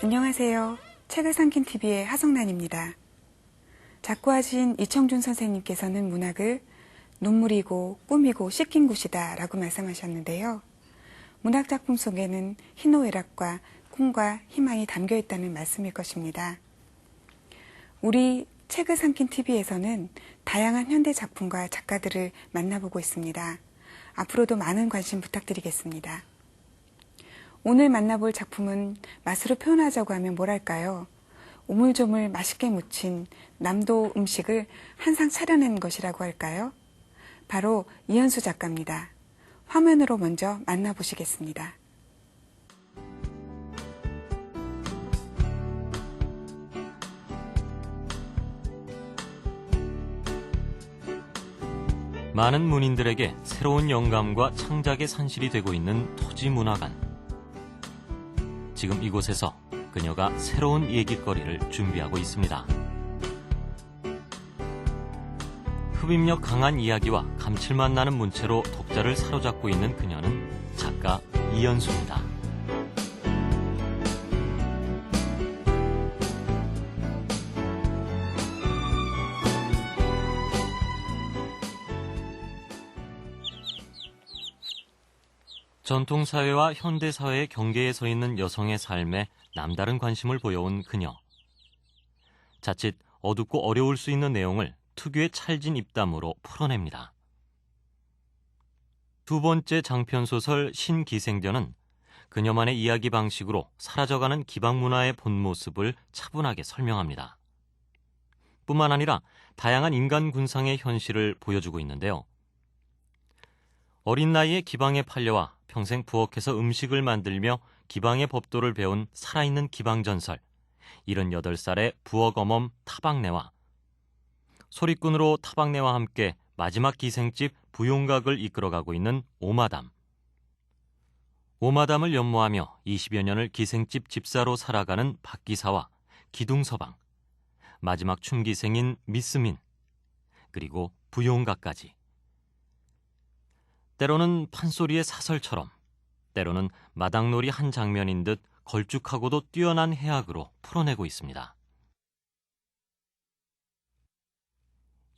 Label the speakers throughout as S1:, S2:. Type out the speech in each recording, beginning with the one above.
S1: 안녕하세요. 책을 삼킨 TV의 하성란입니다. 작고하신 이청준 선생님께서는 문학을 눈물이고 꿈이고 씻긴 곳이다 라고 말씀하셨는데요. 문학작품 속에는 희노애락과 꿈과 희망이 담겨 있다는 말씀일 것입니다. 우리 책을 삼킨 TV에서는 다양한 현대 작품과 작가들을 만나보고 있습니다. 앞으로도 많은 관심 부탁드리겠습니다. 오늘 만나볼 작품은 맛으로 표현하자고 하면 뭐랄까요? 오물조물 맛있게 무친 남도 음식을 한상 차려낸 것이라고 할까요? 바로 이현수 작가입니다. 화면으로 먼저 만나보시겠습니다.
S2: 많은 문인들에게 새로운 영감과 창작의 산실이 되고 있는 토지문화관. 지금 이곳에서 그녀가 새로운 얘기거리를 준비하고 있습니다. 흡입력 강한 이야기와 감칠맛 나는 문체로 독자를 사로잡고 있는 그녀는 작가 이현수입니다. 전통사회와 현대사회의 경계에 서 있는 여성의 삶에 남다른 관심을 보여온 그녀. 자칫 어둡고 어려울 수 있는 내용을 특유의 찰진 입담으로 풀어냅니다. 두 번째 장편소설 신기생전은 그녀만의 이야기 방식으로 사라져가는 기방문화의 본 모습을 차분하게 설명합니다. 뿐만 아니라 다양한 인간 군상의 현실을 보여주고 있는데요. 어린 나이에 기방에 팔려와 평생 부엌에서 음식을 만들며 기방의 법도를 배운 살아있는 기방전설, 78살의 부엌 어멈 타박내와 소리꾼으로 타박내와 함께 마지막 기생집 부용각을 이끌어가고 있는 오마담. 오마담을 연모하며 20여 년을 기생집 집사로 살아가는 박기사와 기둥서방, 마지막 춤기생인 미스민, 그리고 부용각까지. 때로는 판소리의 사설처럼, 때로는 마당놀이 한 장면인 듯 걸쭉하고도 뛰어난 해학으로 풀어내고 있습니다.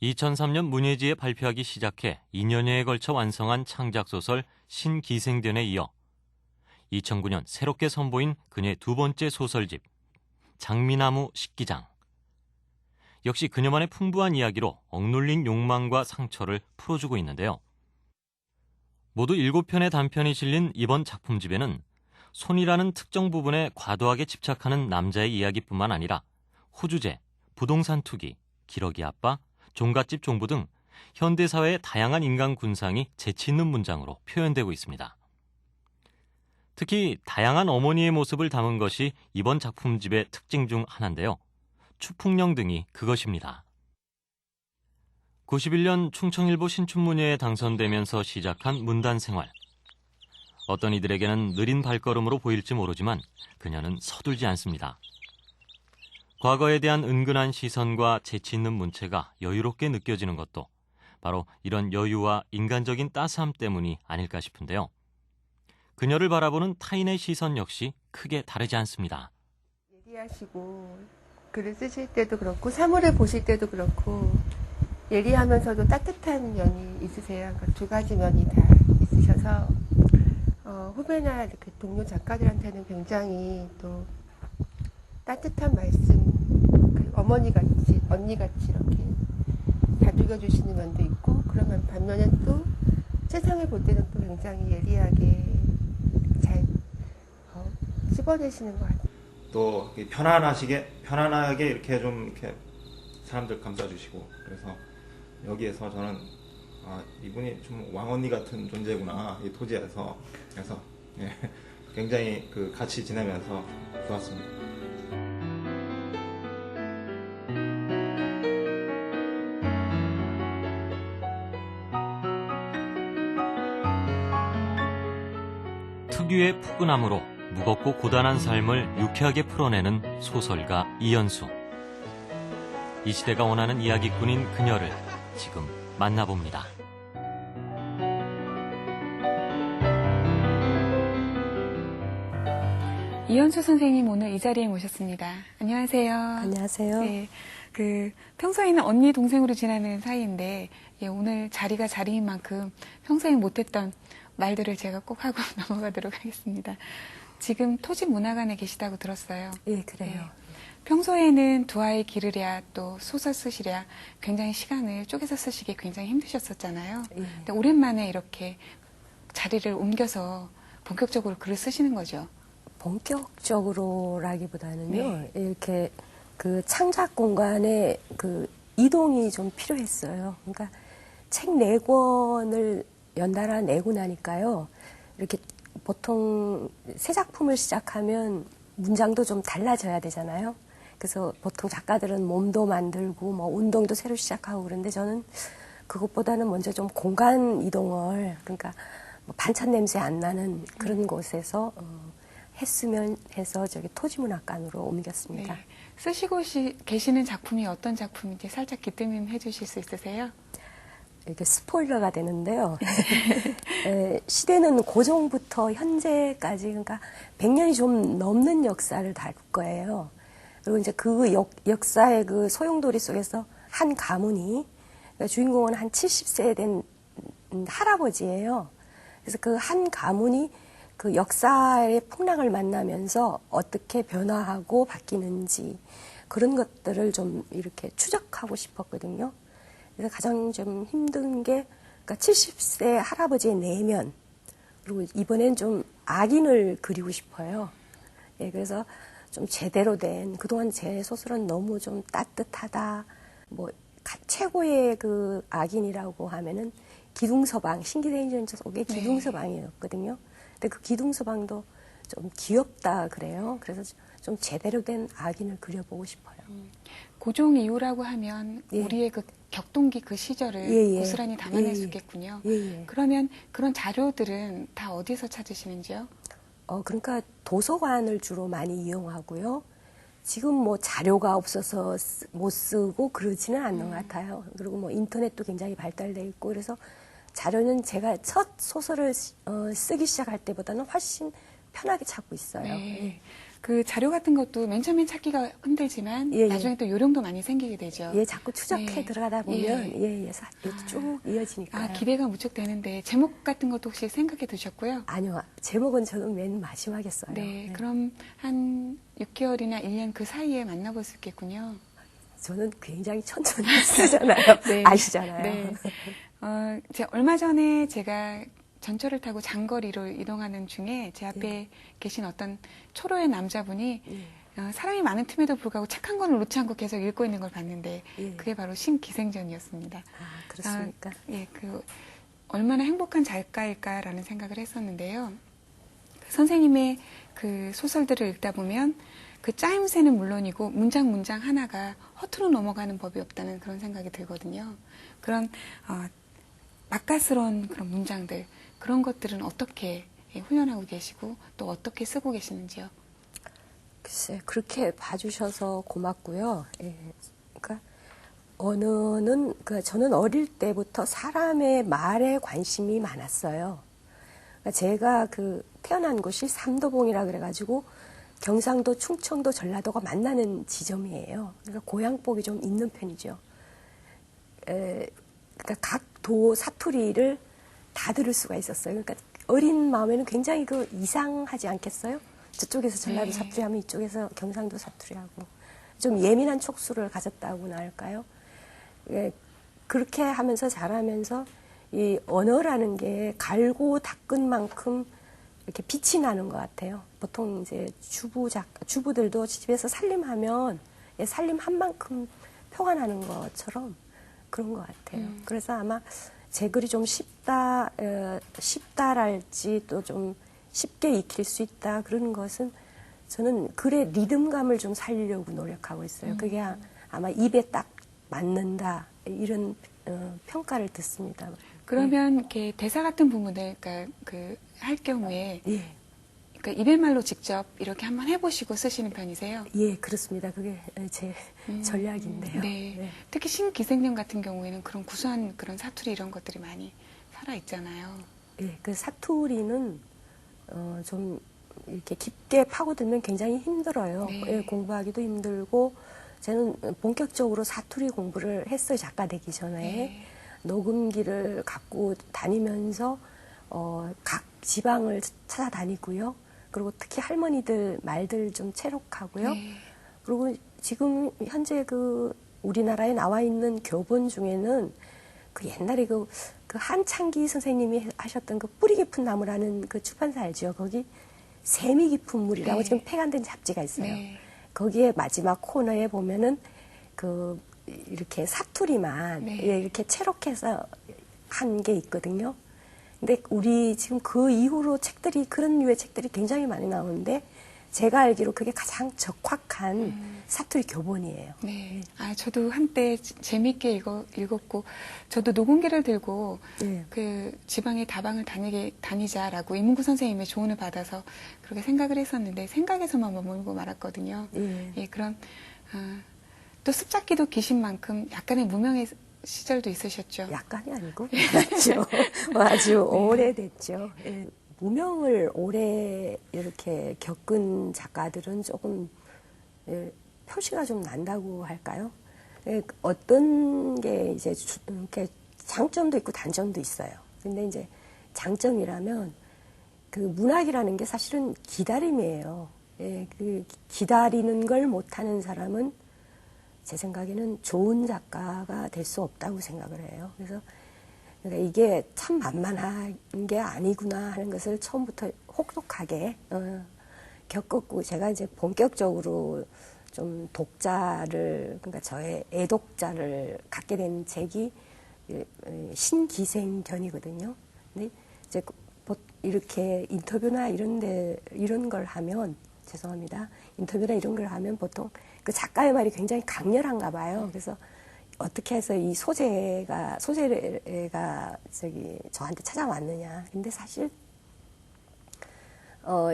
S2: 2003년 문예지에 발표하기 시작해 2년여에 걸쳐 완성한 창작소설 신기생전에 이어 2009년 새롭게 선보인 그녀의 두 번째 소설집 장미나무 식기장. 역시 그녀만의 풍부한 이야기로 억눌린 욕망과 상처를 풀어주고 있는데요. 모두 7편의 단편이 실린 이번 작품집에는 손이라는 특정 부분에 과도하게 집착하는 남자의 이야기뿐만 아니라 호주제, 부동산 투기, 기러기 아빠, 종갓집 종부 등 현대사회의 다양한 인간 군상이 재치 있는 문장으로 표현되고 있습니다. 특히 다양한 어머니의 모습을 담은 것이 이번 작품집의 특징 중 하나인데요. 추풍령 등이 그것입니다. 91년 충청일보 신춘문예에 당선되면서 시작한 문단 생활. 어떤 이들에게는 느린 발걸음으로 보일지 모르지만 그녀는 서둘지 않습니다. 과거에 대한 은근한 시선과 재치 있는 문체가 여유롭게 느껴지는 것도 바로 이런 여유와 인간적인 따스함 때문이 아닐까 싶은데요. 그녀를 바라보는 타인의 시선 역시 크게 다르지 않습니다.
S3: 예리하시고 글을 쓰실 때도 그렇고 사물을 보실 때도 그렇고 예리하면서도 따뜻한 면이 있으세요. 그러니까 두 가지 면이 다 있으셔서 후배나 이렇게 동료 작가들한테는 굉장히 또 따뜻한 말씀, 어머니같이, 언니같이 이렇게 다독여주시는 면도 있고, 그러면 반면에 또 세상을 볼 때는 또 굉장히 예리하게 잘 씹어내시는 것 같아요.
S4: 또 편안하게 이렇게 좀 이렇게 사람들 감싸주시고, 그래서 여기에서 저는 이분이 좀 왕언니 같은 존재구나, 이 토지에서. 그래서 예, 굉장히 같이 지내면서 좋았습니다.
S2: 특유의 푸근함으로 무겁고 고단한 삶을 유쾌하게 풀어내는 소설가 이현수. 이 시대가 원하는 이야기꾼인 그녀를 지금 만나봅니다.
S1: 이현수 선생님 오늘 이 자리에 모셨습니다. 안녕하세요.
S5: 안녕하세요.
S1: 네, 평소에는 언니 동생으로 지내는 사이인데 예, 오늘 자리가 자리인 만큼 평소에 못했던 말들을 제가 꼭 하고 넘어가도록 하겠습니다. 지금 토지문화관에 계시다고 들었어요.
S5: 예, 그래요.
S1: 네. 평소에는 두 아이 기르랴 또 소설 쓰시랴 굉장히 시간을 쪼개서 쓰시기 굉장히 힘드셨었잖아요.
S5: 예.
S1: 근데 오랜만에 이렇게 자리를 옮겨서 본격적으로 글을 쓰시는 거죠.
S5: 본격적으로라기보다는요,
S1: 네.
S5: 이렇게 그 창작 공간에 그 이동이 좀 필요했어요. 그러니까 책 4권을 연달아 내고 나니까요, 이렇게 보통 새 작품을 시작하면 문장도 좀 달라져야 되잖아요. 그래서 보통 작가들은 몸도 만들고 뭐 운동도 새로 시작하고 그런데 저는 그것보다는 먼저 좀 공간 이동을, 그러니까 뭐 반찬 냄새 안 나는 그런 곳에서 했으면 해서 저기 토지문학관으로 옮겼습니다.
S1: 네. 쓰시고 계시는 작품이 어떤 작품인지 살짝 기뜸해 주실 수 있으세요?
S5: 이게 스포일러가 되는데요. 시대는 고종부터 현재까지, 그러니까 100년이 좀 넘는 역사를 다룰 거예요. 그리고 이제 그 역사의 그 소용돌이 속에서 한 가문이, 그러니까 주인공은 한 70세 된 할아버지예요. 그래서 그 한 가문이 그 역사의 풍랑을 만나면서 어떻게 변화하고 바뀌는지 그런 것들을 좀 이렇게 추적하고 싶었거든요. 그래서 가장 좀 힘든 게, 그러니까 70세 할아버지의 내면, 그리고 이번엔 좀 악인을 그리고 싶어요. 예, 그래서 좀 제대로 된, 그동안 제 소설은 너무 좀 따뜻하다, 뭐, 최고의 그 악인이라고 하면은 기둥서방, 신기대인전 속의 기둥서방이었거든요. 근데 그 기둥서방도 좀 귀엽다 그래요. 그래서 좀 제대로 된 악인을 그려보고 싶어요.
S1: 고종 이후라고 하면
S5: 예.
S1: 우리의 그 격동기 그 시절을
S5: 예, 예.
S1: 고스란히 담아낼
S5: 예,
S1: 수
S5: 예.
S1: 있겠군요.
S5: 예, 예.
S1: 그러면 그런 자료들은 다 어디서 찾으시는지요?
S5: 그러니까 도서관을 주로 많이 이용하고요. 지금 뭐 자료가 없어서 못 쓰고 그러지는 않는 것 같아요. 그리고 뭐 인터넷도 굉장히 발달돼 있고, 그래서 자료는 제가 첫 소설을 쓰기 시작할 때보다는 훨씬 편하게 찾고 있어요.
S1: 네. 그 자료 같은 것도 맨 처음엔 찾기가 힘들지만
S5: 예, 예.
S1: 나중에 또 요령도 많이 생기게 되죠.
S5: 예, 자꾸 추적해
S1: 네.
S5: 들어가다 보면
S1: 예.
S5: 쭉 이어지니까요.
S1: 아, 기대가 무척 되는데 제목 같은 것도 혹시 생각해 두셨고요?
S5: 아니요, 제목은 저는 맨 마지막에 써요.
S1: 네, 그럼 한 6개월이나 1년 그 사이에 만나볼 수 있겠군요.
S5: 저는 굉장히 천천히 쓰잖아요.
S1: 네.
S5: 아시잖아요.
S1: 네. 얼마 전에 제가 전철을 타고 장거리로 이동하는 중에 제 앞에 계신 어떤 초로의 남자분이 사람이 많은 틈에도 불구하고 책 한 권을 놓지 않고 계속 읽고 있는 걸 봤는데
S5: 예.
S1: 그게 바로 신기생전이었습니다.
S5: 아, 그렇습니까?
S1: 예, 얼마나 행복한 작가일까라는 생각을 했었는데요. 선생님의 그 소설들을 읽다 보면 그 짜임새는 물론이고 문장 하나가 허투루 넘어가는 법이 없다는 그런 생각이 들거든요. 그런 맛깔스러운 그런 문장들, 그런 것들은 어떻게 훈련하고 계시고 또 어떻게 쓰고 계시는지요?
S5: 글쎄, 그렇게 봐주셔서 고맙고요. 예. 그러니까 언어는, 저는 어릴 때부터 사람의 말에 관심이 많았어요. 그러니까 제가 태어난 곳이 삼도봉이라 그래가지고 경상도, 충청도, 전라도가 만나는 지점이에요. 그러니까 고향복이 좀 있는 편이죠. 그러니까 각 도 사투리를 다 들을 수가 있었어요. 그러니까 어린 마음에는 굉장히 이상하지 않겠어요? 저쪽에서 전라도 사투리 하면 이쪽에서 경상도 사투리 하고 좀 예민한 촉수를 가졌다고나 할까요? 예, 그렇게 하면서 자라면서 이 언어라는 게 갈고 닦은 만큼 이렇게 빛이 나는 것 같아요. 보통 이제 주부들도 집에서 살림하면 살림 한 만큼 표가 나는 것처럼 그런 것 같아요. 그래서 아마 제 글이 좀 쉽다랄지 또 좀 쉽게 익힐 수 있다 그런 것은 저는 글의 리듬감을 좀 살리려고 노력하고 있어요. 그게 아마 입에 딱 맞는다 이런 평가를 듣습니다.
S1: 그러면 이렇게 대사 같은 부분을 그러니까 할 경우에
S5: 예.
S1: 그러니까 입일말로 직접 이렇게 한번 해보시고 쓰시는 편이세요?
S5: 예, 그렇습니다. 그게 제 전략인데요.
S1: 네.
S5: 네.
S1: 특히 신기생년 같은 경우에는 그런 구수한 그런 사투리 이런 것들이 많이 살아 있잖아요.
S5: 예, 그 사투리는 좀 이렇게 깊게 파고들면 굉장히 힘들어요.
S1: 네.
S5: 예, 공부하기도 힘들고 저는 본격적으로 사투리 공부를 했어요. 작가 되기 전에.
S1: 네.
S5: 녹음기를 갖고 다니면서 각 지방을 찾아다니고요. 그리고 특히 할머니들 말들 좀 체록하고요.
S1: 네.
S5: 그리고 지금 현재 그 우리나라에 나와 있는 교본 중에는 그 옛날에 그 한창기 선생님이 하셨던 그 뿌리 깊은 나무라는 그 출판사 알죠? 거기 세미 깊은 물이라고
S1: 네.
S5: 지금 폐간된 잡지가 있어요.
S1: 네.
S5: 거기에 마지막 코너에 보면은 그 이렇게 사투리만
S1: 네.
S5: 예, 이렇게 체록해서 한 게 있거든요. 근데 우리 지금 그 이후로 책들이 그런 류의 책들이 굉장히 많이 나오는데 제가 알기로 그게 가장 적확한 사투리 교본이에요.
S1: 네. 아, 저도 한때 재밌게 읽었고, 저도 녹음기를 들고
S5: 네.
S1: 그 지방의 다방을 다니자라고 이문구 선생님의 조언을 받아서 그렇게 생각을 했었는데 생각에서만 머물고 말았거든요.
S5: 예.
S1: 예, 그럼 또 습작기도 기신 만큼 약간의 무명의 시절도 있으셨죠?
S5: 약간이 아니고 아주 오래됐죠. 예. 무명을 오래 이렇게 겪은 작가들은 조금 예, 표시가 좀 난다고 할까요? 예, 어떤 게 이제 이렇게 장점도 있고 단점도 있어요. 근데 이제 장점이라면 그 문학이라는 게 사실은 기다림이에요. 예, 그 기다리는 걸 못하는 사람은 제 생각에는 좋은 작가가 될 수 없다고 생각을 해요. 그래서 그러니까 이게 참 만만한 게 아니구나 하는 것을 처음부터 혹독하게 겪었고, 제가 이제 본격적으로 좀 독자를, 그러니까 저의 애독자를 갖게 된 책이 신기생견이거든요. 근데 이제 이렇게 인터뷰나 이런 걸 하면, 죄송합니다. 인터뷰나 이런 걸 하면 보통 그 작가의 말이 굉장히 강렬한가 봐요. 그래서 어떻게 해서 이 소재가 저한테 찾아왔느냐. 근데 사실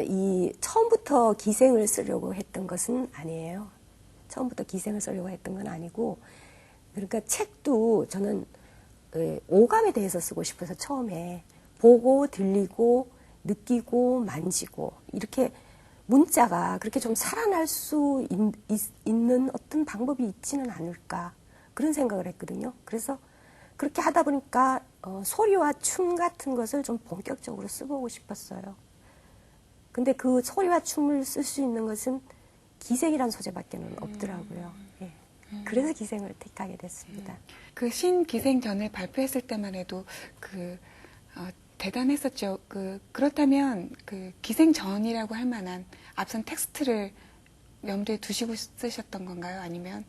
S5: 이 처음부터 기생을 쓰려고 했던 것은 아니에요. 처음부터 기생을 쓰려고 했던 건 아니고, 그러니까 책도 저는 오감에 대해서 쓰고 싶어서 처음에 보고 들리고 느끼고 만지고 이렇게 문자가 그렇게 좀 살아날 수 있는 어떤 방법이 있지는 않을까 그런 생각을 했거든요. 그래서 그렇게 하다 보니까 소리와 춤 같은 것을 좀 본격적으로 써보고 싶었어요. 근데 그 소리와 춤을 쓸 수 있는 것은 기생이란 소재밖에는 없더라고요. 예. 그래서 기생을 택하게 됐습니다.
S1: 그 신기생견을 발표했을 때만 해도 대단했었죠. 그렇다면 그 기생전이라고 할 만한 앞선 텍스트를 염두에 두시고 쓰셨던 건가요? 아니면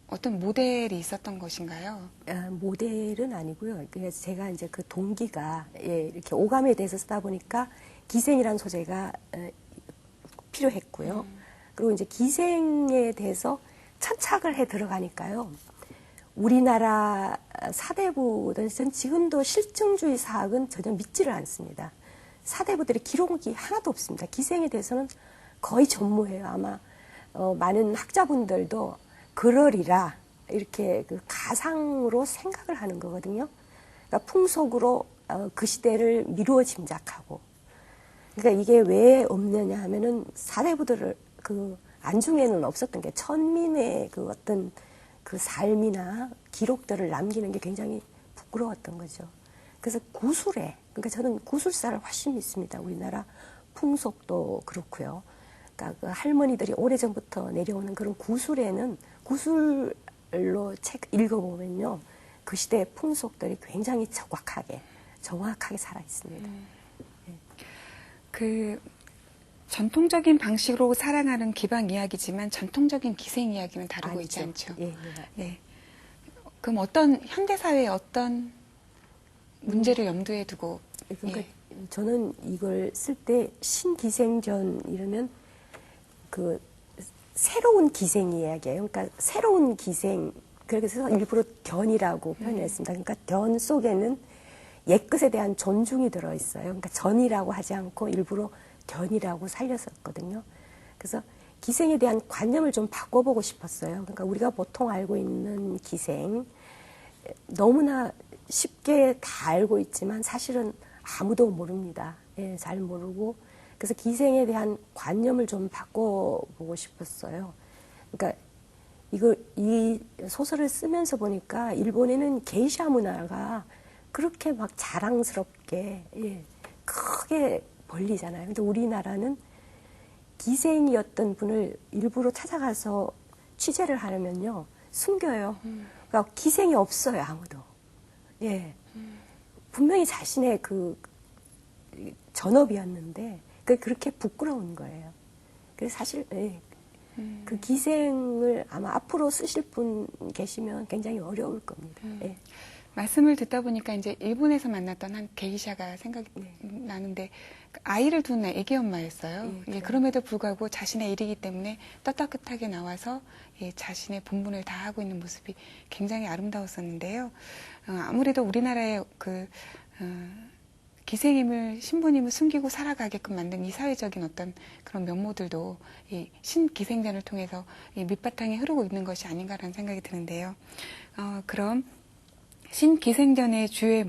S1: 어떤 모델이 있었던 것인가요?
S5: 모델은 아니고요. 그래서 제가 이제 그 동기가 이렇게 오감에 대해서 쓰다 보니까 기생이라는 소재가 필요했고요. 그리고 이제 기생에 대해서 천착을 해 들어가니까요. 우리나라 사대부든 지금도 실증주의 사학은 전혀 믿지를 않습니다. 사대부들의 기록이 하나도 없습니다. 기생에 대해서는 거의 전무해요. 아마 많은 학자분들도 그러리라 이렇게 그 가상으로 생각을 하는 거거든요. 그러니까 풍속으로 그 시대를 미루어 짐작하고. 그러니까 이게 왜 없느냐 하면은 사대부들을 그 안중에는 없었던 게 천민의 그 어떤 그 삶이나 기록들을 남기는 게 굉장히 부끄러웠던 거죠. 그래서 구술에, 그러니까 저는 구술사를 훨씬 믿습니다. 우리나라 풍속도 그렇고요. 그러니까 그 할머니들이 오래전부터 내려오는 그런 구술에는 구술로 책 읽어보면요. 그 시대의 풍속들이 굉장히 정확하게 살아 있습니다.
S1: 그 전통적인 방식으로 살아가는 기방 이야기지만 전통적인 기생 이야기는 다르고 있지 않죠.
S5: 예.
S1: 네. 그럼 현대 사회의 어떤 문제를 염두에 두고?
S5: 그러니까 저는 이걸 쓸 때 신기생전 이러면 그 새로운 기생 이야기예요. 그러니까 새로운 기생. 그래서 일부러 견이라고 표현했습니다. 그러니까 견 속에는 옛것에 대한 존중이 들어있어요. 그러니까 전이라고 하지 않고 일부러 견이라고 살렸었거든요. 그래서 기생에 대한 관념을 좀 바꿔보고 싶었어요. 그러니까 우리가 보통 알고 있는 기생, 너무나 쉽게 다 알고 있지만 사실은 아무도 모릅니다. 예, 잘 모르고. 그래서 기생에 대한 관념을 좀 바꿔보고 싶었어요. 그러니까 이 소설을 쓰면서 보니까 일본에는 게이샤 문화가 그렇게 막 자랑스럽게, 예, 크게 벌리잖아요. 근데 우리나라는 기생이었던 분을 일부러 찾아가서 취재를 하려면요, 숨겨요. 그러니까 기생이 없어요, 아무도. 예. 분명히 자신의 그 전업이었는데, 그렇게 부끄러운 거예요. 그래서 사실, 예, 그 기생을 아마 앞으로 쓰실 분 계시면 굉장히 어려울 겁니다. 예.
S1: 말씀을 듣다 보니까 이제 일본에서 만났던 한 게이샤가 생각이 나는데 아이를 둔 애기 엄마였어요.
S5: 예,
S1: 그럼에도 불구하고 자신의 일이기 때문에 떳떳하게 나와서 자신의 본분을 다 하고 있는 모습이 굉장히 아름다웠었는데요. 아무래도 우리나라의 기생임을 신부님을 숨기고 살아가게끔 만든 이 사회적인 어떤 그런 면모들도 이 신기생전을 통해서 이 밑바탕에 흐르고 있는 것이 아닌가라는 생각이 드는데요. 그럼 신기생전의 주요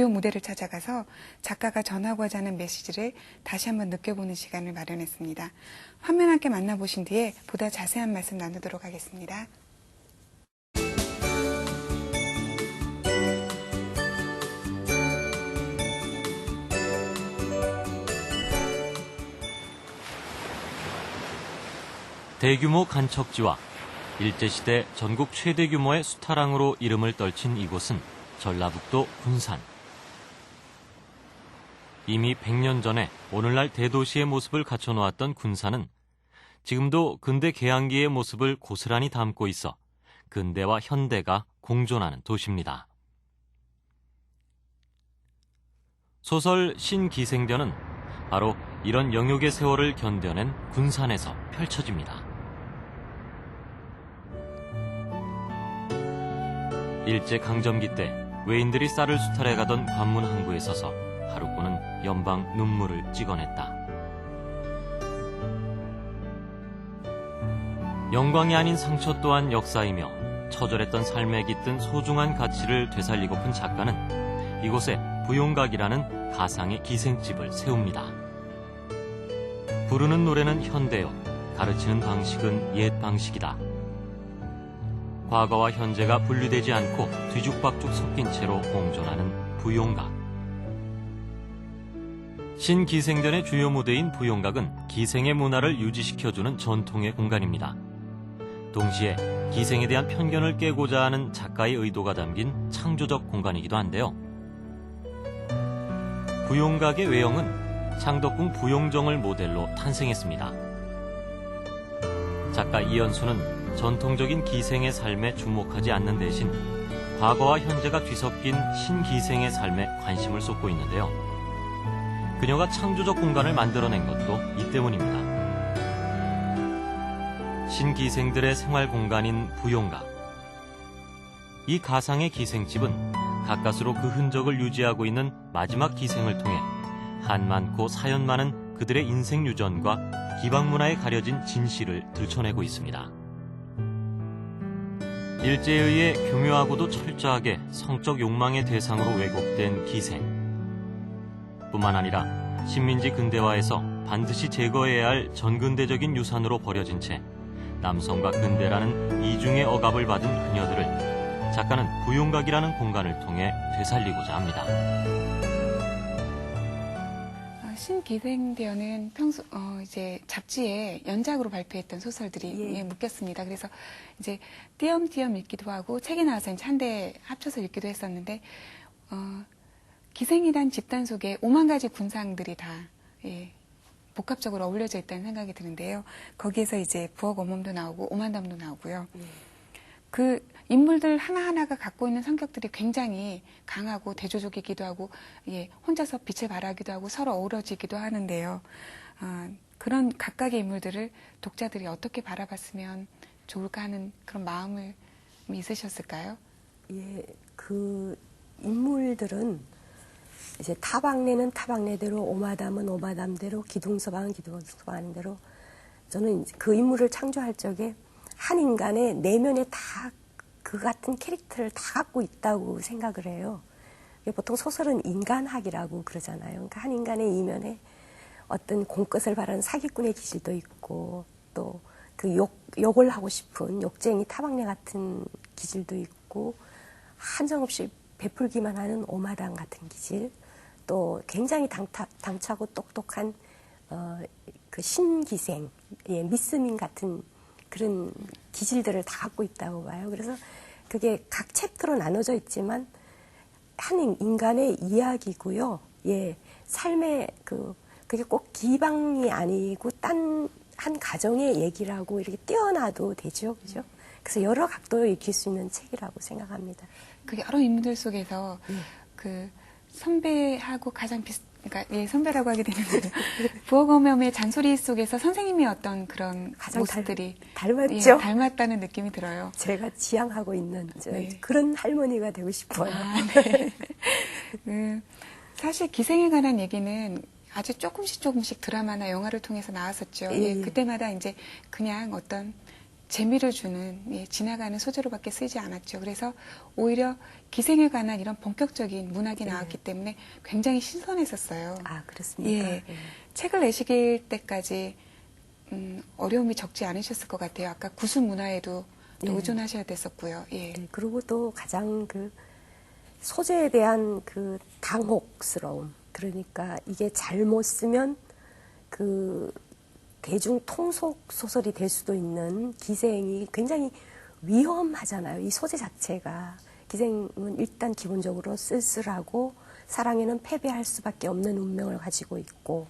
S1: 무대를 찾아가서 작가가 전하고자 하는 메시지를 다시 한번 느껴보는 시간을 마련했습니다. 화면 함께 만나보신 뒤에 보다 자세한 말씀 나누도록 하겠습니다.
S2: 대규모 간척지와 일제시대 전국 최대 규모의 수탈항으로 이름을 떨친 이곳은 전라북도 군산. 이미 100년 전에 오늘날 대도시의 모습을 갖춰놓았던 군산은 지금도 근대 개항기의 모습을 고스란히 담고 있어 근대와 현대가 공존하는 도시입니다. 소설 신기생전은 바로 이런 영역의 세월을 견뎌낸 군산에서 펼쳐집니다. 일제강점기 때 외인들이 쌀을 수탈해 가던 관문 항구에 서서 하루꼬는 연방 눈물을 찍어냈다. 영광이 아닌 상처 또한 역사이며 처절했던 삶에 깃든 소중한 가치를 되살리고픈 작가는 이곳에 부용각이라는 가상의 기생집을 세웁니다. 부르는 노래는 현대요, 가르치는 방식은 옛 방식이다. 과거와 현재가 분리되지 않고 뒤죽박죽 섞인 채로 공존하는 부용각. 신기생전의 주요 무대인 부용각은 기생의 문화를 유지시켜주는 전통의 공간입니다. 동시에 기생에 대한 편견을 깨고자 하는 작가의 의도가 담긴 창조적 공간이기도 한데요. 부용각의 외형은 창덕궁 부용정을 모델로 탄생했습니다. 작가 이연수는 전통적인 기생의 삶에 주목하지 않는 대신 과거와 현재가 뒤섞인 신기생의 삶에 관심을 쏟고 있는데요. 그녀가 창조적 공간을 만들어낸 것도 이 때문입니다. 신기생들의 생활 공간인 부용각. 이 가상의 기생집은 가까스로 그 흔적을 유지하고 있는 마지막 기생을 통해 한 많고 사연 많은 그들의 인생 유전과 기방문화에 가려진 진실을 들춰내고 있습니다. 일제에 의해 교묘하고도 철저하게 성적 욕망의 대상으로 왜곡된 기생. 뿐만 아니라 식민지 근대화에서 반드시 제거해야 할 전근대적인 유산으로 버려진 채 남성과 근대라는 이중의 억압을 받은 그녀들을 작가는 부용각이라는 공간을 통해 되살리고자 합니다.
S1: 신기생대어는 평소 이제 잡지에 연작으로 발표했던 소설들이
S5: 예.
S1: 묶였습니다. 그래서 이제 띄엄띄엄 읽기도 하고 책에 나와서 이제 한데 합쳐서 읽기도 했었는데 기생이란 집단 속에 5만 가지 군상들이 다 복합적으로 어울려져 있다는 생각이 드는데요. 거기에서 이제 부엌 어멈도 나오고 오만담도 나오고요. 그 인물들 하나하나가 갖고 있는 성격들이 굉장히 강하고 대조적이기도 하고 혼자서 빛을 발하기도 하고 서로 어우러지기도 하는데요. 그런 각각의 인물들을 독자들이 어떻게 바라봤으면 좋을까 하는 그런 마음을 있으셨을까요?
S5: 예, 그 인물들은 이제 타박내는 타박내대로, 오마담은 오마담대로, 기둥서방은 기둥서방대로 저는 그 인물을 창조할 적에 한 인간의 내면에 다 그 같은 캐릭터를 다 갖고 있다고 생각을 해요. 보통 소설은 인간학이라고 그러잖아요. 그러니까 한 인간의 이면에 어떤 공것을 바라는 사기꾼의 기질도 있고 또 그 욕을 하고 싶은 욕쟁이 타박내 같은 기질도 있고 한정없이 베풀기만 하는 오마당 같은 기질, 또 굉장히 당차고 똑똑한 그 신기생, 미스민 같은 그런 기질들을 다 갖고 있다고 봐요. 그래서 그게 각 챕터로 나눠져 있지만 한 인간의 이야기고요. 삶의 그게 꼭 기방이 아니고 딴 한 가정의 얘기라고 이렇게 떼어놔도 되죠, 그죠? 그래서 여러 각도로 읽힐 수 있는 책이라고 생각합니다.
S1: 그 여러 인물들 속에서 그 선배하고 가장 그러니까 선배라고 하게 되는데 부엌검염의 잔소리 속에서 선생님의 어떤 그런
S5: 가장
S1: 모습들이
S5: 닮았죠?
S1: 닮았다는 느낌이 들어요.
S5: 제가 지향하고 있는
S1: 네.
S5: 그런 할머니가 되고 싶어요.
S1: 네. 사실 기생에 관한 얘기는 아주 조금씩 드라마나 영화를 통해서 나왔었죠. 그때마다 이제 그냥 어떤 재미를 주는 지나가는 소재로밖에 쓰지 않았죠. 그래서 오히려 기생에 관한 이런 본격적인 문학이 나왔기 때문에 굉장히 신선했었어요.
S5: 아, 그렇습니까?
S1: 책을 내시길 때까지 어려움이 적지 않으셨을 것 같아요. 아까 구술 문화에도 또 의존하셔야 됐었고요.
S5: 그리고 또 가장 그 소재에 대한 그 당혹스러움. 그러니까 이게 잘못 쓰면 그 대중 통속 소설이 될 수도 있는 기생이 굉장히 위험하잖아요. 이 소재 자체가. 기생은 일단 기본적으로 쓸쓸하고 사랑에는 패배할 수밖에 없는 운명을 가지고 있고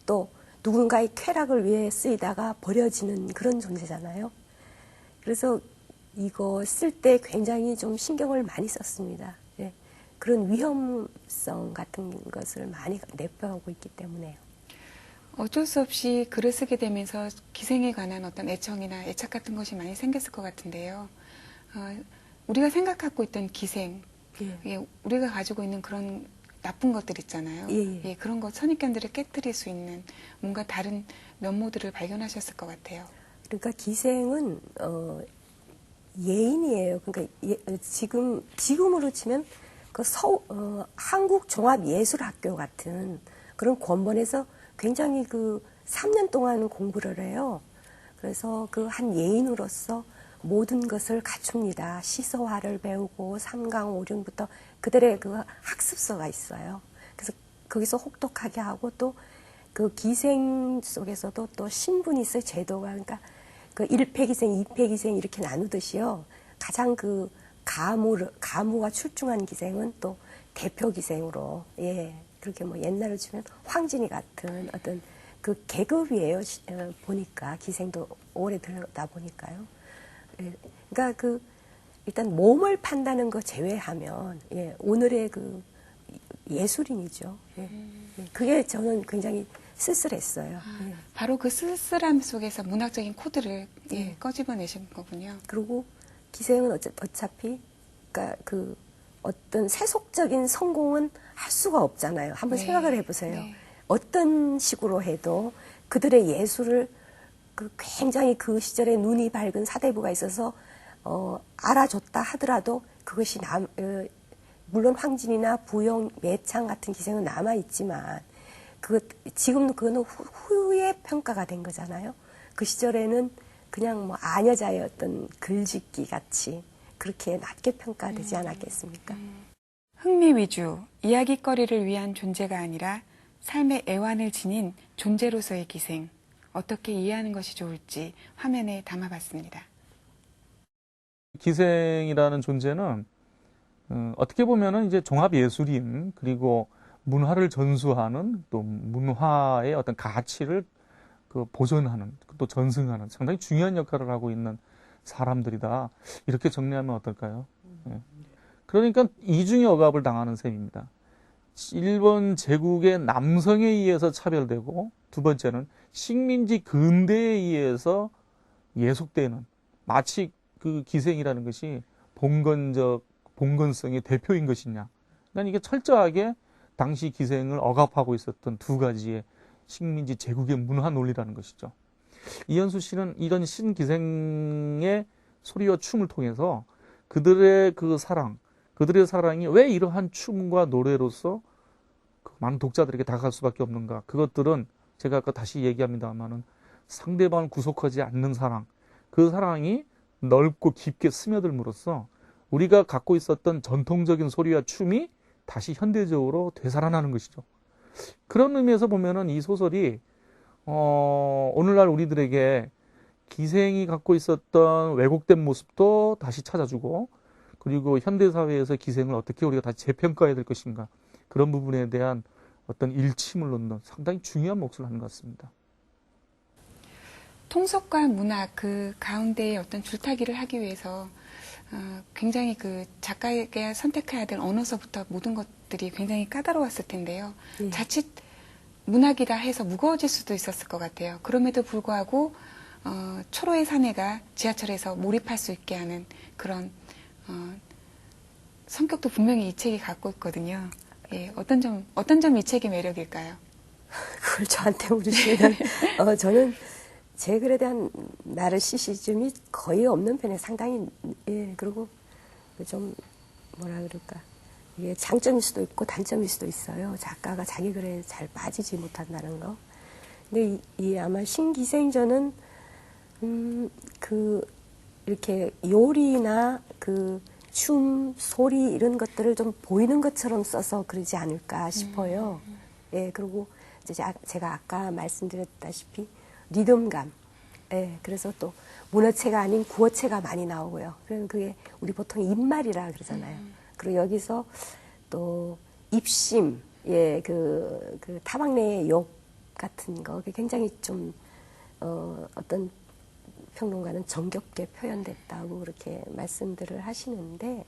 S5: 또 누군가의 쾌락을 위해 쓰이다가 버려지는 그런 존재잖아요. 그래서 이거 쓸 때 굉장히 좀 신경을 많이 썼습니다. 그런 위험성 같은 것을 많이 내포하고 있기 때문에요.
S1: 어쩔 수 없이 글을 쓰게 되면서 기생에 관한 어떤 애청이나 애착 같은 것이 많이 생겼을 것 같은데요. 우리가 생각하고 있던 기생, 우리가 가지고 있는 그런 나쁜 것들 있잖아요. 그런 것 선입견들을 깨뜨릴 수 있는 뭔가 다른 면모들을 발견하셨을 것 같아요.
S5: 그러니까 기생은 예인이에요. 그러니까 지금으로 치면 그 한국종합예술학교 같은 그런 권본에서 굉장히 그 3년 동안 공부를 해요. 그래서 그 한 예인으로서 모든 것을 갖춥니다. 시서화를 배우고 삼강오륜부터 그들의 그 학습서가 있어요. 그래서 거기서 혹독하게 하고 또 그 기생 속에서도 또 신분이 있어요. 제도가. 그러니까 그 1패기생, 2패기생 이렇게 나누듯이요. 가장 그 가무가 출중한 기생은 또 대표 기생으로, 그렇게 뭐 옛날로 치면 황진이 같은 어떤 그 계급이에요. 보니까 기생도 오래 들다 보니까요. 그러니까 일단 몸을 판다는 거 제외하면 오늘의 그 예술인이죠. 그게 저는 굉장히 쓸쓸했어요.
S1: 바로 그 쓸쓸함 속에서 문학적인 코드를 꺼집어내신 거군요.
S5: 그리고 기생은 어차피 그러니까 그 어떤 세속적인 성공은 할 수가 없잖아요. 한번 생각을 해보세요. 어떤 식으로 해도 그들의 예술을 굉장히 그 시절에 눈이 밝은 사대부가 있어서 알아줬다 하더라도 그것이 물론 황진이나 부용, 매창 같은 기생은 남아 있지만 지금 그거는 후에 평가가 된 거잖아요. 그 시절에는 그냥 뭐 아녀자의 어떤 글짓기 같이 그렇게 낮게 평가되지 않았겠습니까?
S1: 흥미 위주, 이야기거리를 위한 존재가 아니라 삶의 애환을 지닌 존재로서의 기생, 어떻게 이해하는 것이 좋을지 화면에 담아봤습니다.
S6: 기생이라는 존재는 어떻게 보면은 이제 종합예술인 그리고 문화를 전수하는 또 문화의 어떤 가치를 보존하는 또 전승하는 상당히 중요한 역할을 하고 있는 사람들이다. 이렇게 정리하면 어떨까요? 그러니까 이중의 억압을 당하는 셈입니다. 일본 제국의 남성에 의해서 차별되고 두 번째는 식민지 근대에 의해서 예속되는 마치 그 기생이라는 것이 봉건성의 대표인 것이냐. 그러니까 이게 철저하게 당시 기생을 억압하고 있었던 두 가지의 식민지 제국의 문화 논리라는 것이죠. 이현수 씨는 이런 신기생의 소리와 춤을 통해서 그들의 그 사랑, 그들의 사랑이 왜 이러한 춤과 노래로서 그 많은 독자들에게 다가갈 수밖에 없는가. 그것들은 제가 아까 다시 얘기합니다만은 상대방을 구속하지 않는 사랑, 그 사랑이 넓고 깊게 스며들므로써 우리가 갖고 있었던 전통적인 소리와 춤이 다시 현대적으로 되살아나는 것이죠. 그런 의미에서 보면은 이 소설이 오늘날 우리들에게 기생이 갖고 있었던 왜곡된 모습도 다시 찾아주고, 그리고 현대사회에서 기생을 어떻게 우리가 다시 재평가해야 될 것인가, 그런 부분에 대한 어떤 일침을 놓는 상당히 중요한 몫을 하는 것 같습니다.
S1: 통속과 문학 그 가운데에 어떤 줄타기를 하기 위해서 굉장히 그 작가에게 선택해야 될 언어서부터 모든 것들이 굉장히 까다로웠을 텐데요.
S5: 예.
S1: 자칫 문학이다 해서 무거워질 수도 있었을 것 같아요. 그럼에도 불구하고 초로의 사내가 지하철에서 몰입할 수 있게 하는 그런 성격도 분명히 이 책이 갖고 있거든요. 예, 어떤 점 이 책의 매력일까요?
S5: 그걸 저한테 물으시면 저는 제 글에 대한 나르시시즘이 거의 없는 편에 상당히 그리고 좀 뭐라 그럴까, 이게 장점일 수도 있고 단점일 수도 있어요. 작가가 자기 글에 잘 빠지지 못한다는 거. 근데 이 아마 신기생전은 그 이렇게 요리나 그 춤, 소리 이런 것들을 좀 보이는 것처럼 써서 그러지 않을까 싶어요. 예, 그리고 이제 제가 아까 말씀드렸다시피 리듬감. 예, 그래서 또 문어체가 아닌 구어체가 많이 나오고요. 그러면 그게 우리 보통 입말이라 그러잖아요. 그리고 여기서 또 입심, 예, 그 타박내의 욕 같은 거, 그게 굉장히 좀, 어떤 평론가는 정겹게 표현됐다고 그렇게 말씀들을 하시는데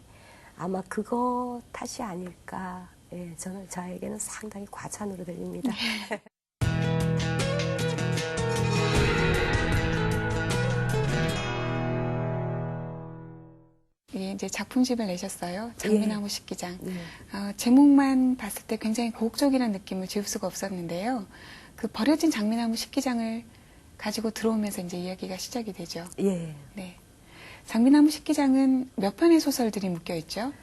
S5: 아마 그거 탓이 아닐까. 예, 저에게는 상당히 과찬으로 들립니다.
S1: 예, 이제 작품집을 내셨어요. 장미나무 식기장.
S5: 네.
S1: 제목만 봤을 때 굉장히 고혹적이라는 느낌을 지울 수가 없었는데요. 그 버려진 장미나무 식기장을 가지고 들어오면서 이제 이야기가 시작이 되죠.
S5: 예.
S1: 네. 장미나무 식기장은 몇 편의 소설들이 묶여 있죠?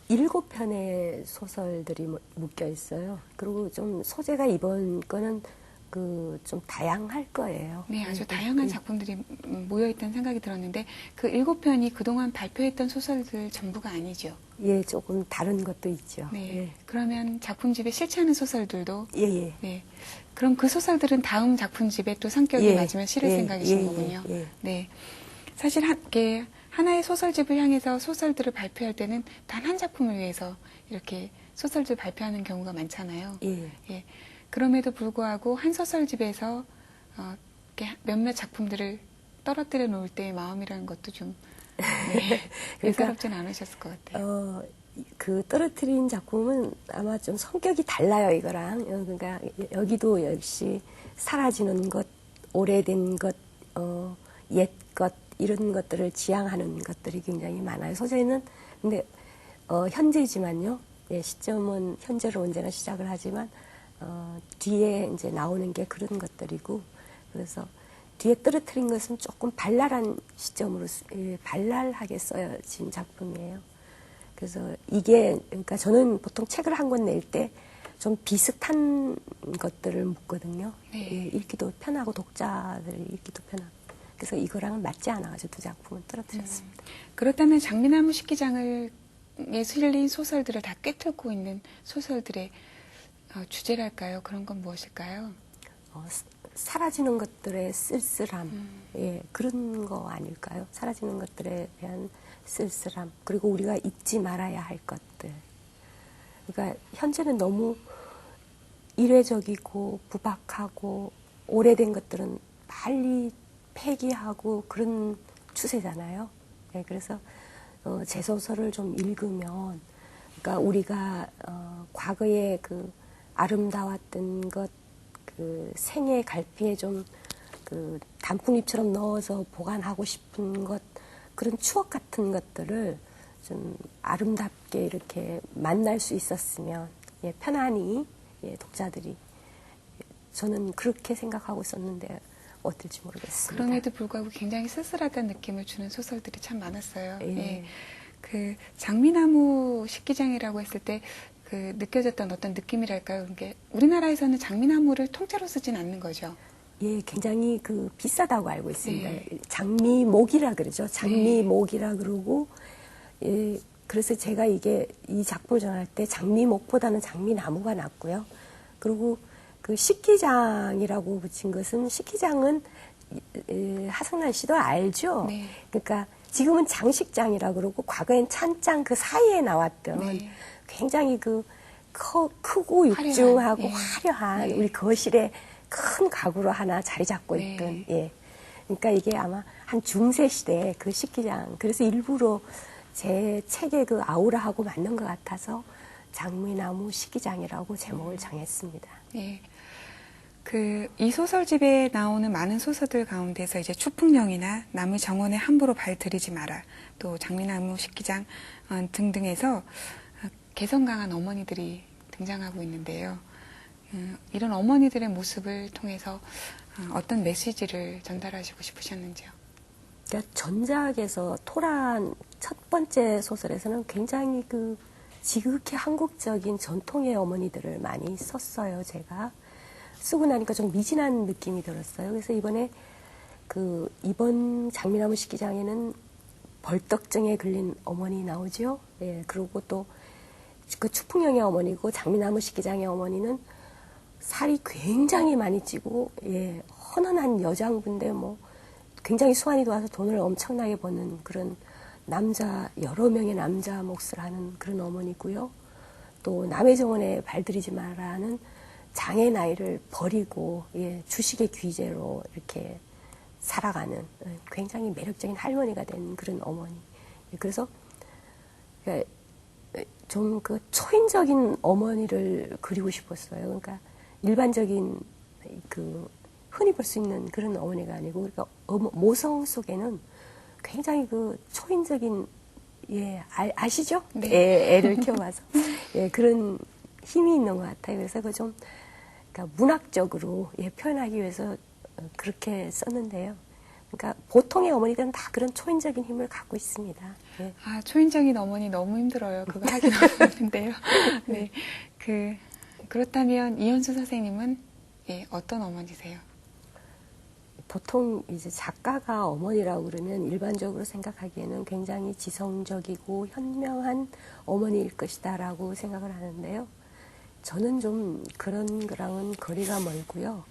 S5: 7편의 소설들이 묶여 있어요. 그리고 좀 소재가 이번 거는 그 좀 다양할 거예요.
S1: 네, 아주 다양한 작품들이 모여있다는 생각이 들었는데 그 7편이 그동안 발표했던 소설들 전부가 아니죠?
S5: 예, 조금 다른 것도 있죠.
S1: 네.
S5: 예.
S1: 그러면 작품집에 실체하는 소설들도
S5: 예, 예.
S1: 네. 그럼 그 소설들은 다음 작품집에 또 성격이
S5: 예,
S1: 맞으면 실을
S5: 예,
S1: 생각이신
S5: 예,
S1: 거군요.
S5: 예, 예.
S1: 네. 사실 하나의 소설집을 향해서 소설들을 발표할 때는 단 한 작품을 위해서 이렇게 소설들 발표하는 경우가 많잖아요.
S5: 예.
S1: 예. 그럼에도 불구하고 한 소설집에서 이렇게 몇몇 작품들을 떨어뜨려 놓을 때의 마음이라는 것도 좀 예사롭지는 않으셨을 것 같아요.
S5: 그 떨어뜨린 작품은 아마 좀 성격이 달라요, 이거랑. 그러니까 여기도 역시 사라지는 것, 오래된 것, 옛 것, 이런 것들을 지향하는 것들이 굉장히 많아요. 소재는 근데 현재지만요. 예, 시점은 현재로 언제나 시작을 하지만 뒤에 이제 나오는 게 그런 것들이고, 그래서 뒤에 떨어뜨린 것은 조금 발랄한 시점으로 발랄하게 써진 작품이에요. 그래서 이게 그러니까 저는 보통 책을 한 권 낼 때 좀 비슷한 것들을 묻거든요.
S1: 네.
S5: 예, 읽기도 편하고 독자들 읽기도 편하고. 그래서 이거랑은 맞지 않아가지고 두 작품은 떨어뜨렸습니다.
S1: 그렇다면 장미나무 식기장에 실린 소설들을 다 꿰뚫고 있는 소설들의 주제랄까요? 그런 건 무엇일까요?
S5: 사라지는 것들의 쓸쓸함, 예, 그런 거 아닐까요? 사라지는 것들에 대한 쓸쓸함, 그리고 우리가 잊지 말아야 할 것들. 그러니까 현재는 너무 일회적이고 부박하고 오래된 것들은 빨리 폐기하고 그런 추세잖아요. 예, 그래서 제 소설을 좀 읽으면, 그러니까 우리가 과거에 그 아름다웠던 것, 그 생의 갈피에 좀 그 단풍잎처럼 넣어서 보관하고 싶은 것, 그런 추억 같은 것들을 좀 아름답게 이렇게 만날 수 있었으면, 예, 편안히 예, 독자들이 저는 그렇게 생각하고 있었는데 어떨지 모르겠습니다.
S1: 그럼에도 불구하고 굉장히 쓸쓸하다는 느낌을 주는 소설들이 참 많았어요.
S5: 예.
S1: 예. 그 장미나무 식기장이라고 했을 때 그 느껴졌던 어떤 느낌이랄까요? 이게 우리나라에서는 장미나무를 통째로 쓰진 않는 거죠.
S5: 예, 굉장히 그 비싸다고 알고 있습니다.
S1: 네.
S5: 장미목이라 그러죠. 장미목이라 그러고, 예, 그래서 제가 이게 이 작품을 전할 때 장미목보다는 장미나무가 낫고요. 그리고 그 식기장이라고 붙인 것은 식기장은 하성란 씨도 알죠.
S1: 네.
S5: 그러니까 지금은 장식장이라 그러고 과거엔 찬장 그 사이에 나왔던
S1: 네.
S5: 굉장히 그 크고 육중하고
S1: 예.
S5: 화려한
S1: 네.
S5: 우리 거실에 큰 가구로 하나 자리 잡고
S1: 네.
S5: 있던 예. 그러니까 이게 아마 한 중세 시대 그 식기장. 그래서 일부러 제 책의 그 아우라하고 맞는 것 같아서 장미나무 식기장이라고 제목을 정했습니다.
S1: 예. 이 소설집에 나오는 많은 소설들 가운데서 이제 추풍령이나 나무 정원에 함부로 발 들이지 마라, 또 장미나무 식기장 등등에서 개성 강한 어머니들이 등장하고 있는데요. 이런 어머니들의 모습을 통해서 어떤 메시지를 전달하시고 싶으셨는지요?
S5: 그러니까 전작에서 토란 첫 번째 소설에서는 굉장히 그 지극히 한국적인 전통의 어머니들을 많이 썼어요, 제가. 쓰고 나니까 좀 미진한 느낌이 들었어요. 그래서 이번 장미나무 식기장에는 벌떡증에 걸린 어머니 나오죠. 예, 그리고 또 그 추풍령의 어머니고 장미나무 식기장의 어머니는 살이 굉장히 많이 찌고, 예, 헌헌한 여장부인데 뭐 굉장히 수완이 좋아서 돈을 엄청나게 버는 그런 여러 명의 남자 몫을 하는 그런 어머니고요. 또 남의 정원에 발들이지 마라는 장의 나이를 버리고, 예, 주식의 귀재로 이렇게 살아가는 굉장히 매력적인 할머니가 된 그런 어머니. 그래서 좀 그 초인적인 어머니를 그리고 싶었어요. 그러니까 일반적인 그 흔히 볼 수 있는 그런 어머니가 아니고, 그러니까 모성 속에는 굉장히 그 초인적인, 예, 아시죠?
S1: 네.
S5: 애를 키워봐서. 예, 그런 힘이 있는 것 같아요. 그래서 그러니까 문학적으로, 예, 표현하기 위해서 그렇게 썼는데요. 그러니까 보통의 어머니들은 다 그런 초인적인 힘을 갖고 있습니다. 예.
S1: 초인적인 어머니 너무 힘들어요. 그거 하기 너무 힘든데요. 네. 그렇다면 이현수 선생님은 예, 어떤 어머니세요?
S5: 보통 이제 작가가 어머니라고 그러면 일반적으로 생각하기에는 굉장히 지성적이고 현명한 어머니일 것이다라고 생각을 하는데요. 저는 좀 그런 거랑은 거리가 멀고요.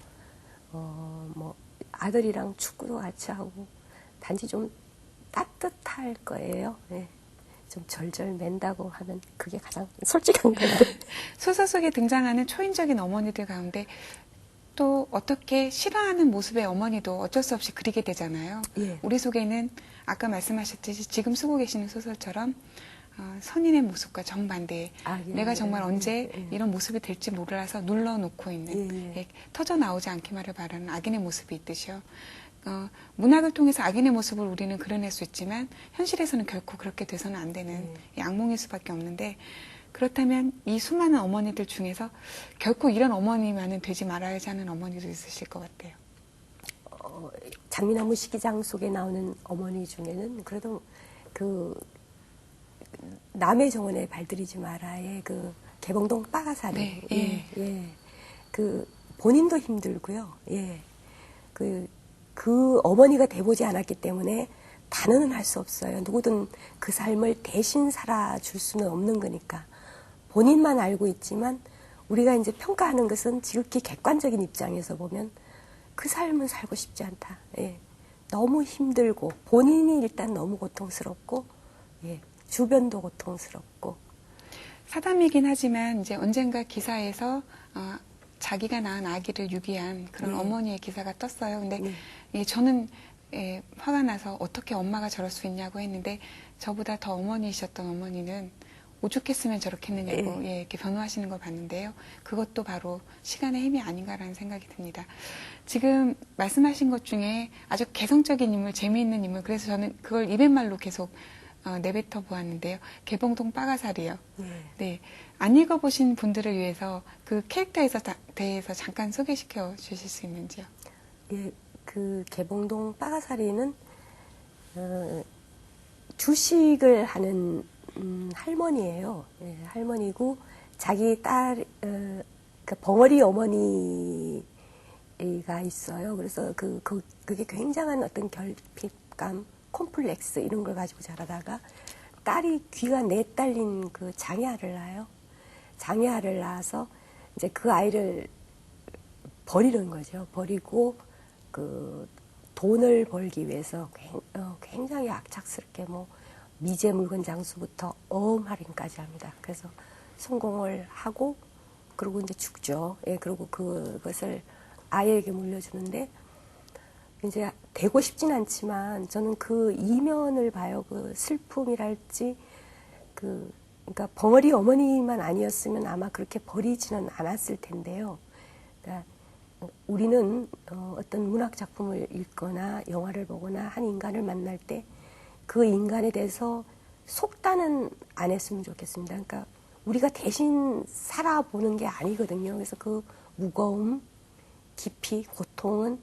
S5: 뭐 아들이랑 축구도 같이 하고 단지 좀 따뜻할 거예요. 네. 좀 절절 맨다고 하면 그게 가장 솔직한 건데.
S1: 소설 속에 등장하는 초인적인 어머니들 가운데 또 어떻게 싫어하는 모습의 어머니도 어쩔 수 없이 그리게 되잖아요.
S5: 예.
S1: 우리 속에는 아까 말씀하셨듯이 지금 쓰고 계시는 소설처럼 선인의 모습과 정반대의
S5: 예,
S1: 내가 정말 언제
S5: 예.
S1: 이런 모습이 될지 몰라서 눌러놓고 있는
S5: 예.
S1: 터져 나오지 않기만을 바라는 악인의 모습이 있듯이요. 문학을 통해서 악인의 모습을 우리는 그려낼 수 있지만 현실에서는 결코 그렇게 돼서는 안 되는 이 악몽일 수밖에 없는데, 그렇다면 이 수많은 어머니들 중에서 결코 이런 어머니만은 되지 말아야지 하는 어머니도 있으실 것 같아요.
S5: 장미나무 식기장 속에 나오는 어머니 중에는 그래도 그 남의 정원에 발들이지 마라의 그 개봉동 빠가사리.
S1: 네,
S5: 예, 예. 그 본인도 힘들고요. 예. 그 어머니가 돼보지 않았기 때문에 단언은 할 수 없어요. 누구든 그 삶을 대신 살아줄 수는 없는 거니까. 본인만 알고 있지만 우리가 이제 평가하는 것은 지극히 객관적인 입장에서 보면 그 삶은 살고 싶지 않다. 예. 너무 힘들고 본인이 일단 너무 고통스럽고, 예. 주변도 고통스럽고.
S1: 사담이긴 하지만 이제 언젠가 기사에서 자기가 낳은 아기를 유기한 그런 어머니의 기사가 떴어요. 근데 저는 화가 나서 어떻게 엄마가 저럴 수 있냐고 했는데, 저보다 더 어머니이셨던 어머니는 오죽했으면 저렇겠느냐고 이렇게 변호하시는 걸 봤는데요. 그것도 바로 시간의 힘이 아닌가라는 생각이 듭니다. 지금 말씀하신 것 중에 아주 개성적인 인물, 재미있는 인물, 그래서 저는 그걸 입의 말로 계속 내뱉어 보았는데요. 개봉동 빠가사리요.
S5: 예.
S1: 네, 안 읽어보신 분들을 위해서 그 캐릭터에 대해서 잠깐 소개시켜 주실 수 있는지요?
S5: 예, 그 개봉동 빠가사리는 주식을 하는 할머니예요. 예, 할머니고 자기 딸 그 벙어리 어머니가 있어요. 그래서 그게 굉장한 어떤 결핍감, 콤플렉스 이런 걸 가지고 자라다가 딸이 귀가 내딸린 그 장애아를 낳아요. 장애아를 낳아서 이제 그 아이를 버리는 거죠. 버리고 그 돈을 벌기 위해서 굉장히 악착스럽게 뭐 미제 물건 장수부터 어음 할인까지 합니다. 그래서 성공을 하고 그리고 이제 죽죠. 예, 그리고 그것을 아이에게 물려주는데 이제 되고 싶진 않지만 저는 그 이면을 봐요. 그 슬픔이랄지 그러니까 벙어리 어머니만 아니었으면 아마 그렇게 버리지는 않았을 텐데요. 그러니까 우리는 어떤 문학 작품을 읽거나 영화를 보거나 한 인간을 만날 때 그 인간에 대해서 속단은 안 했으면 좋겠습니다. 그러니까 우리가 대신 살아보는 게 아니거든요. 그래서 그 무거움, 깊이, 고통은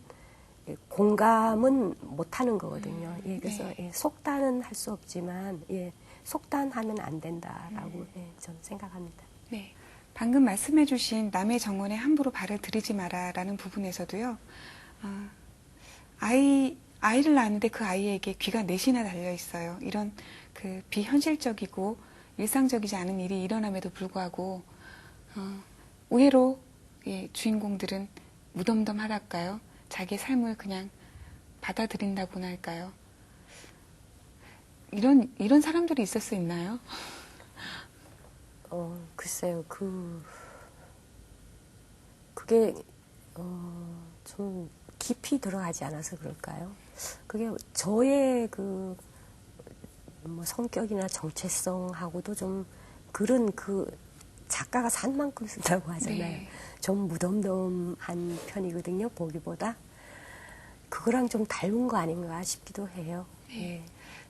S5: 공감은 못하는 거거든요. 예, 그래서
S1: 네.
S5: 예, 속단은 할 수 없지만 예, 속단하면 안 된다라고 예, 저는 생각합니다.
S1: 네. 방금 말씀해 주신 남의 정원에 함부로 발을 들이지 마라라는 부분에서도요. 아이를 낳았는데 그 아이에게 귀가 넷이나 달려 있어요. 이런 그 비현실적이고 일상적이지 않은 일이 일어남에도 불구하고 의외로 예, 주인공들은 무덤덤하달까요? 자기의 삶을 그냥 받아들인다고나 할까요? 이런 사람들이 있을 수 있나요?
S5: 글쎄요, 그게, 좀 깊이 들어가지 않아서 그럴까요? 그게 저의 뭐 성격이나 정체성하고도 좀 그런 작가가 산 만큼 쓴다고 하잖아요.
S1: 네.
S5: 좀 무덤덤한 편이거든요, 보기보다. 그거랑 좀 닮은 거 아닌가 싶기도 해요.
S1: 네.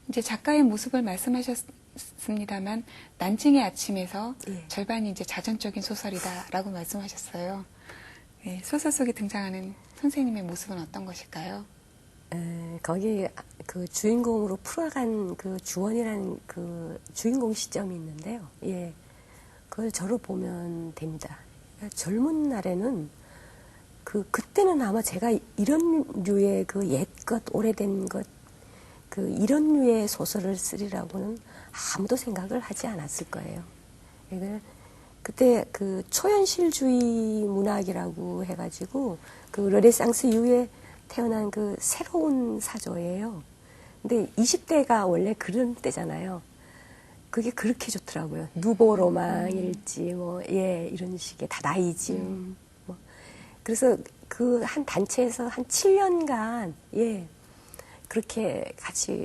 S1: 이제 작가의 모습을 말씀하셨습니다만 난징의 아침에서
S5: 예.
S1: 절반이 이제 자전적인 소설이다라고 말씀하셨어요. 네, 소설 속에 등장하는 선생님의 모습은 어떤 것일까요?
S5: 거기 그 주인공으로 풀어간 그 주원이라는 그 주인공 시점이 있는데요. 예, 그걸 저로 보면 됩니다. 그러니까 젊은 날에는 그때는 아마 제가 이런 류의 그 옛것, 오래된 것, 이런 류의 소설을 쓰리라고는 아무도 생각을 하지 않았을 거예요. 그때 그 초현실주의 문학이라고 해가지고 그 르네상스 이후에 태어난 그 새로운 사조예요. 근데 20대가 원래 그런 때잖아요. 그게 그렇게 좋더라고요. 누보 로망일지 뭐 예 이런 식의 다다이즘 뭐 그래서 그 한 단체에서 한 7년간 예 그렇게 같이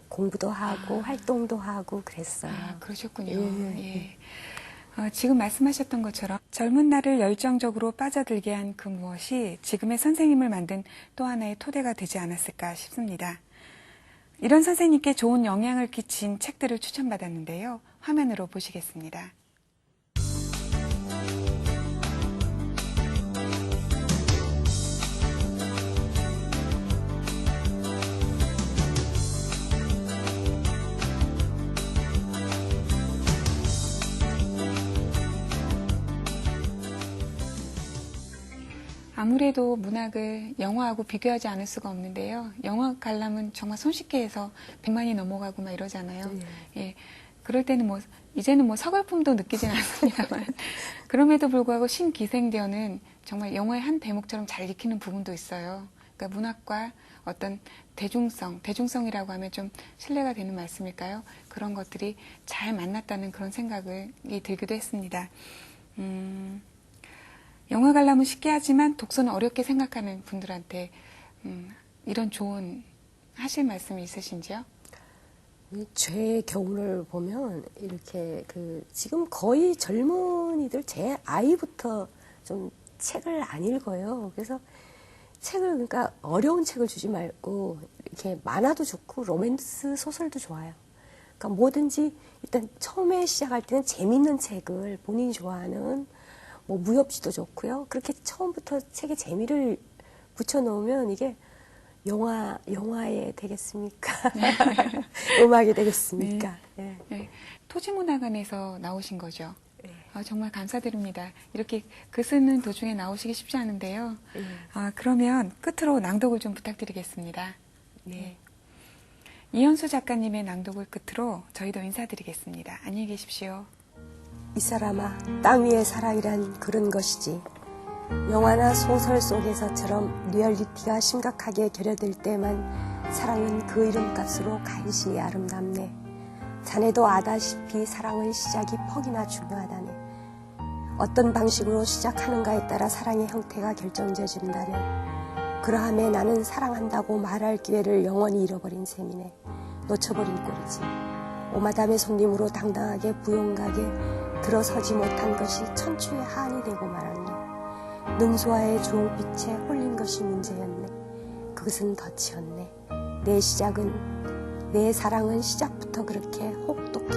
S5: 공부도 하고 활동도 하고 그랬어요.
S1: 그러셨군요.
S5: 예.
S1: 예. 지금 말씀하셨던 것처럼 젊은 날을 열정적으로 빠져들게 한 그 무엇이 지금의 선생님을 만든 또 하나의 토대가 되지 않았을까 싶습니다. 이런 선생님께 좋은 영향을 끼친 책들을 추천받았는데요. 화면으로 보시겠습니다. 아무래도 문학을 영화하고 비교하지 않을 수가 없는데요. 영화 관람은 정말 손쉽게 해서 100만이 넘어가고 막 이러잖아요. 예. 그럴 때는 이제는 서글픔도 느끼진 않습니다만. 그럼에도 불구하고 신기생전은 정말 영화의 한 대목처럼 잘 익히는 부분도 있어요. 그러니까 문학과 어떤 대중성이라고 하면 좀 신뢰가 되는 말씀일까요? 그런 것들이 잘 만났다는 그런 생각이 들기도 했습니다. 영화 관람은 쉽게 하지만 독서는 어렵게 생각하는 분들한테 이런 조언 하실 말씀이 있으신지요?
S5: 제 경우를 보면 이렇게 지금 거의 젊은이들 제 아이부터 좀 책을 안 읽어요. 그래서 그러니까 어려운 책을 주지 말고 이렇게 만화도 좋고 로맨스 소설도 좋아요. 그러니까 뭐든지 일단 처음에 시작할 때는 재밌는 책을 본인이 좋아하는 뭐 무협지도 좋고요. 그렇게 처음부터 책에 재미를 붙여놓으면 이게 영화에 되겠습니까? 음악이 되겠습니까? 예.
S1: 네, 토지문화관에서 나오신 거죠.
S5: 예.
S1: 정말 감사드립니다. 이렇게 글 쓰는 도중에 나오시기 쉽지 않은데요.
S5: 예.
S1: 그러면 끝으로 낭독을 좀 부탁드리겠습니다.
S5: 네.
S1: 이현수 작가님의 낭독을 끝으로 저희도 인사드리겠습니다. 안녕히 계십시오.
S5: 이 사람아, 땅 위의 사랑이란 그런 것이지. 영화나 소설 속에서처럼 리얼리티가 심각하게 결여될 때만 사랑은 그 이름값으로 간신히 아름답네. 자네도 아다시피 사랑은 시작이 퍽이나 중요하다네. 어떤 방식으로 시작하는가에 따라 사랑의 형태가 결정져진다면 그러함에 나는 사랑한다고 말할 기회를 영원히 잃어버린 셈이네. 놓쳐버린 꼴이지. 오마담의 손님으로 당당하게 부용각에 들어서지 못한 것이 천추의 한이 되고 말았네. 능소와의 주홍빛에 홀린 것이 문제였네. 그것은 덫이었네. 내 사랑은 시작부터 그렇게 혹독해